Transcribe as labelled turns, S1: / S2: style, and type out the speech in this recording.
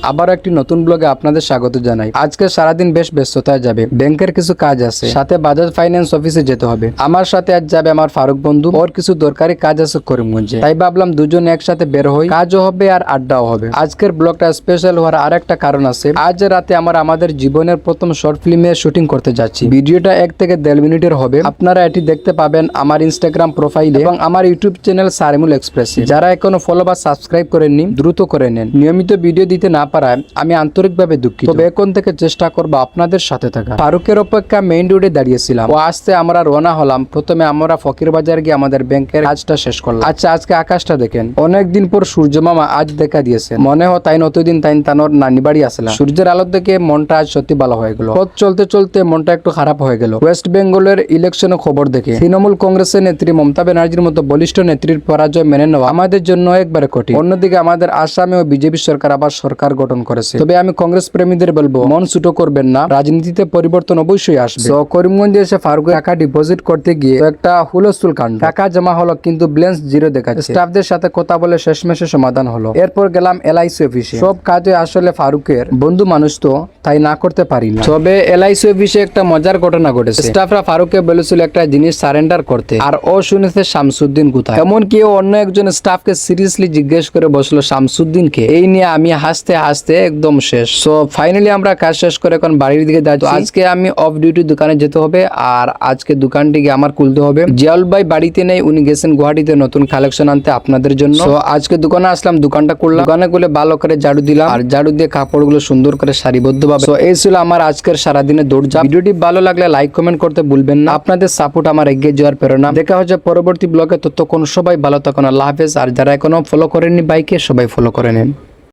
S1: আবার একটি নতুন ব্লগে আপনাদের স্বাগত জানাই। আজকে সারাদিন বেশ ব্যস্ততায় যাবে, ব্যাংকের কিছু কাজ আছে, সাথে বাজাজ ফাইন্যান্স অফিসে যেতে হবে। আমার সাথে আজ যাবে আমার ফারুক বন্ধু, ওর কিছু দরকারি কাজ আছে করিমগঞ্জে। তাই ভাবলাম দুজন একসাথে বের হই, কাজও হবে আর আড্ডাও হবে। আজকের ব্লগটা স্পেশাল হওয়ার আর একটা কারণ আছে। আজ রাতে আমাদের জীবনের প্রথম শর্ট ফিল্মের শুটিং করতে যাচ্ছি। ভিডিওটা 1 থেকে 1.5 মিনিটের হবে। আপনারা এটি দেখতে পাবেন আমার ইনস্টাগ্রাম প্রোফাইলে এবং আমার ইউটিউব চ্যানেল সারিমুল এক্সপ্রেসে। যারা এখনো ফলো বা সাবস্ক্রাইব করেননি দ্রুত করে নেন। নিয়মিত ভিডিও দিতে না পারায় আমি আন্তরিকভাবে দুঃখিত, তবে এখন থেকে চেষ্টা করবো আপনাদের সাথে থাকা। ফারুকের অপেক্ষা মেইন রোডে দাঁড়িয়েছিলাম, ও আসতে আমরা রওনা হলাম। প্রথমে আমরা ফকির বাজার গিয়ে আমাদের ব্যাংকের কাজটা শেষ করলাম। আচ্ছা, আজকে আকাশটা দেখেন, অনেকদিন পর সূর্য মামা আজ দেখা দিয়েছে। মনে হয় তাই নতদিন তাই তানোর নানি বাড়ি আসলাম। সূর্যের আলো দেখে মনটা আজ সত্যি ভালো হয়ে গেল। পথ চলতে চলতে মনটা একটু খারাপ হয়ে গেল। ওয়েস্ট বেঙ্গলের ইলেকশনের খবর দেখে তৃণমূল কংগ্রেসের নেত্রী মমতা ব্যানার্জির মতো বলিষ্ঠ নেত্রীর পরাজয় মেনে নেওয়া আমাদের জন্য একবারে কঠিন। অন্যদিকে আমাদের আসামে ও বিজেপি সরকার আবার সরকার গঠন করেছে। তবে আমি কংগ্রেস প্রেমীদের বলবো, মন ছুটো করবেন না, রাজনীতিতে পরিবর্তন অবশ্যই আসবে। তো করিমগঞ্জে এসে ফারুকের টাকা ডিপোজিট করতে গিয়ে একটা হুলস্থুল কাণ্ড। টাকা জমা হলো কিন্তু ব্যালেন্স জিরো দেখাচ্ছে। স্টাফদের সাথে কথা বলে শেষমেশে সমাধান হলো। এরপর গেলাম এলআইসি অফিসে। সব কাজে আসলে ফারুকের বন্ধু মানুষ তো, তাই না করতে পারি না। তবে এলআইসি অফিসে একটা মজার ঘটনা ঘটেছে। স্টাফরা ফারুককে বলেছিল একটা জিনিস সারেন্ডার করতে, আর ও শুনেছে শামসুদ্দিন কোথায়। এমনকি অন্য একজন স্টাফকে সিরিয়াসলি জিজ্ঞেস করে বসলো শামসুদ্দিনকে। এই নিয়ে আমি হাসতে হাসতে একদম শেষ। সো ফাইনালি আমরা কাজ শেষ করে এখন বাড়ির দিকে যাচ্ছি। আজকে আমি অফ ডিউটি দোকানে যেতে হবে, আর আজকে দোকানটিকে আমার খুলতে হবে। জিয়াউল ভাই বাড়িতে নেই, উনি গেছেন গুয়াহাটিতে নতুন কালেকশন আনতে আপনাদের জন্য। তো আজকে দোকানে আসলাম, দোকানটা করলাম। দোকানে খুলে ভালো করে ঝাড়ু দিলাম, আর ঝাড়ু দিয়ে কাপড়গুলো সুন্দর করে সারিবদ্ধভাবে। তো এই ছিল আমার আজকের সারাদিনের দৌড়ঝাঁপ। ভিডিওটি ভালো লাগলে লাইক কমেন্ট করতে ভুলবেন না। আপনাদের সাপোর্ট আমার এগিয়ে যাওয়ার প্রেরণা। দেখা হচ্ছে পরবর্তী ব্লগে। ততক্ষণ সবাই ভালো থাকুন, আল্লাহ হাফেজ। আর যারা এখনো ফলো করেননি বাইকে, সবাই ফলো করে নেন।